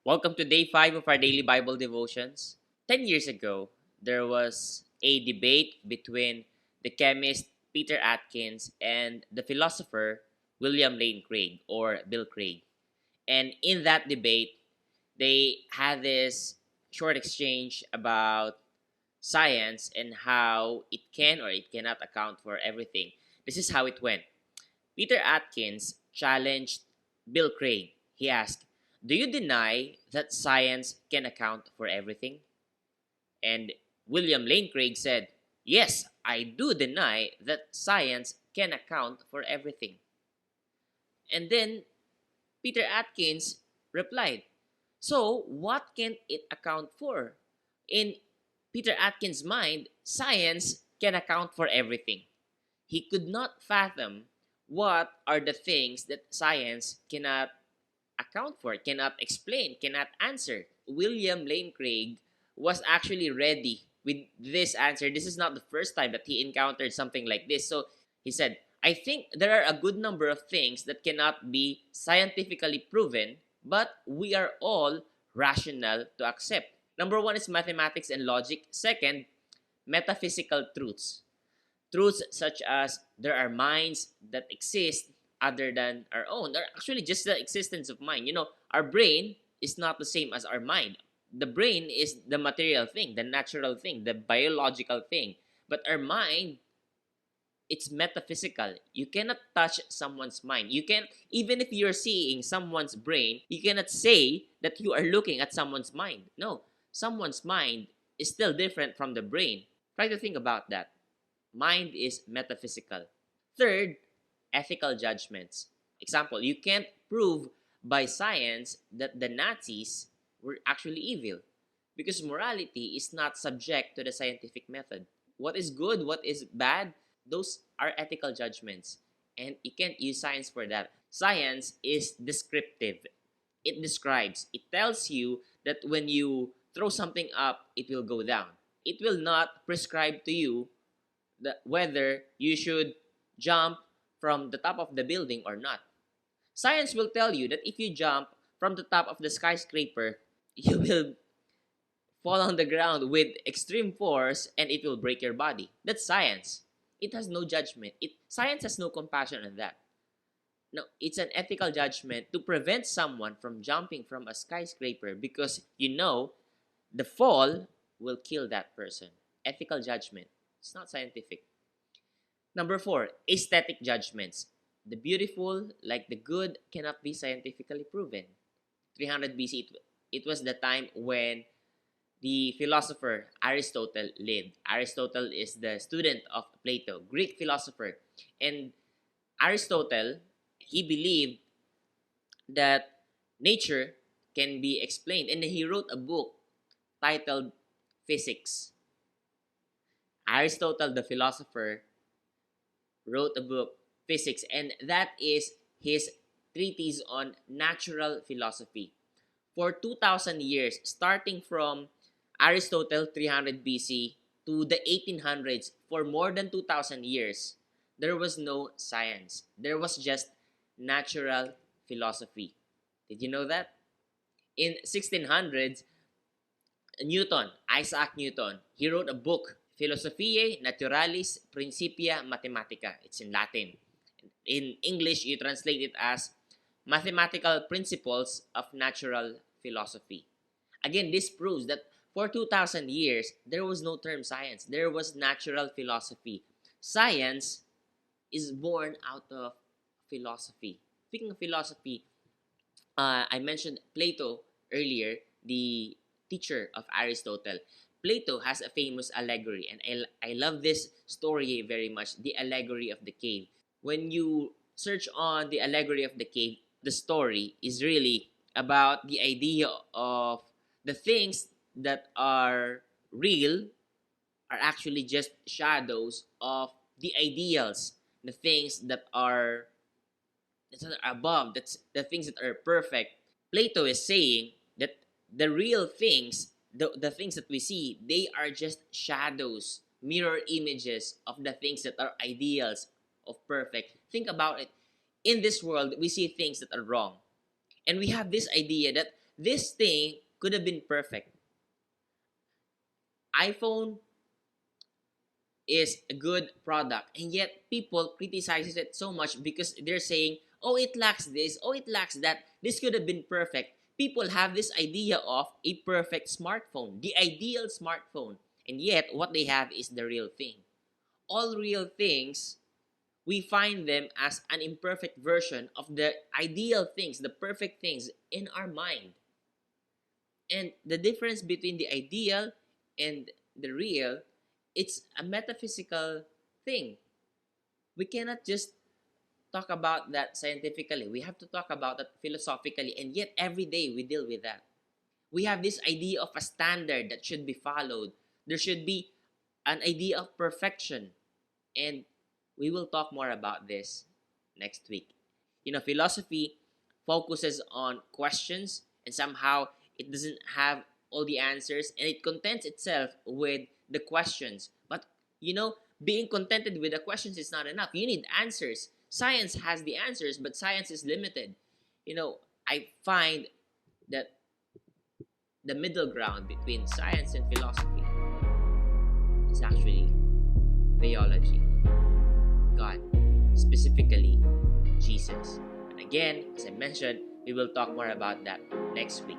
Welcome to day 5 of our daily Bible devotions. 10 years ago, there was a debate between the chemist Peter Atkins and the philosopher William Lane Craig or Bill Craig. And in that debate, they had this short exchange about science and how it can or it cannot account for everything. This is how it went. Peter Atkins challenged Bill Craig. He asked, "Do you deny that science can account for everything?" And William Lane Craig said, "Yes, I do deny that science can account for everything." And then Peter Atkins replied, "So, what can it account for?" In Peter Atkins' mind, science can account for everything. He could not fathom what are the things that science cannot account for, cannot explain, cannot answer. William Lane Craig was actually ready with this answer. This is not the first time that he encountered something like this. So he said, "I think there are a good number of things that cannot be scientifically proven, but we are all rational to accept. Number one is mathematics and logic. Second, metaphysical truths. Truths such as there are minds that exist other than our own, or actually just the existence of mind. Our brain is not the same as our mind. The brain is the material thing, the natural thing, the biological thing. But our mind, it's metaphysical. You cannot touch someone's mind. You can, even if you're seeing someone's brain, you cannot say that you are looking at someone's mind. No, someone's mind is still different from the brain. Try to think about that. Mind is metaphysical. Third, ethical judgments. Example, you can't prove by science that the Nazis were actually evil because morality is not subject to the scientific method. What is good, what is bad, those are ethical judgments, and you can't use science for that. Science is descriptive. It describes, it tells you that when you throw something up, it will go down. It will not prescribe to you whether you should jump from the top of the building or not. Science will tell you that if you jump from the top of the skyscraper, you will fall on the ground with extreme force and it will break your body. That's science. It has no judgment. Science has no compassion on that. No, it's an ethical judgment to prevent someone from jumping from a skyscraper because the fall will kill that person. Ethical judgment. It's not scientific. Number 4, aesthetic judgments. The beautiful, like the good, cannot be scientifically proven. 300 BC, it was the time when the philosopher Aristotle lived. Aristotle is the student of Plato, Greek philosopher. And Aristotle, he believed that nature can be explained. And he wrote a book titled Physics. Aristotle, the philosopher, wrote a book, Physics, and that is his treatise on natural philosophy. For 2,000 years, starting from Aristotle 300 BC to the 1800s, for more than 2,000 years, there was no science. There was just natural philosophy. Did you know that? In 1600s, Isaac Newton, he wrote a book, Philosophiae Naturalis Principia Mathematica. It's in Latin. In English, you translate it as Mathematical Principles of Natural Philosophy. Again, this proves that for 2,000 years, there was no term science. There was natural philosophy. Science is born out of philosophy. Speaking of philosophy, I mentioned Plato earlier, the teacher of Aristotle. Plato has a famous allegory, and I love this story very much, the allegory of the cave. When you search on the allegory of the cave, the story is really about the idea of the things that are real are actually just shadows of the ideals, the things that are above, that's the things that are perfect. Plato is saying that the real things, the things that we see, they are just shadows, mirror images of the things that are ideals of perfect. Think about it. In this world, we see things that are wrong. And we have this idea that this thing could have been perfect. iPhone is a good product, and yet people criticizes it so much because they're saying, oh, it lacks this, oh, it lacks that, this could have been perfect. People have this idea of a perfect smartphone, the ideal smartphone, and yet what they have is the real thing. All real things, we find them as an imperfect version of the ideal things, the perfect things in our mind. And the difference between the ideal and the real, it's a metaphysical thing. We cannot just talk about that scientifically. We have to talk about that philosophically, and yet every day we deal with that. We have this idea of a standard that should be followed. There should be an idea of perfection, and we will talk more about this next week. Philosophy focuses on questions, and somehow it doesn't have all the answers, and it contents itself with the questions. But being contented with the questions is not enough. You need answers. Science has the answers, but science is limited. I find that the middle ground between science and philosophy is actually theology, God, specifically Jesus. And again, as I mentioned, we will talk more about that next week.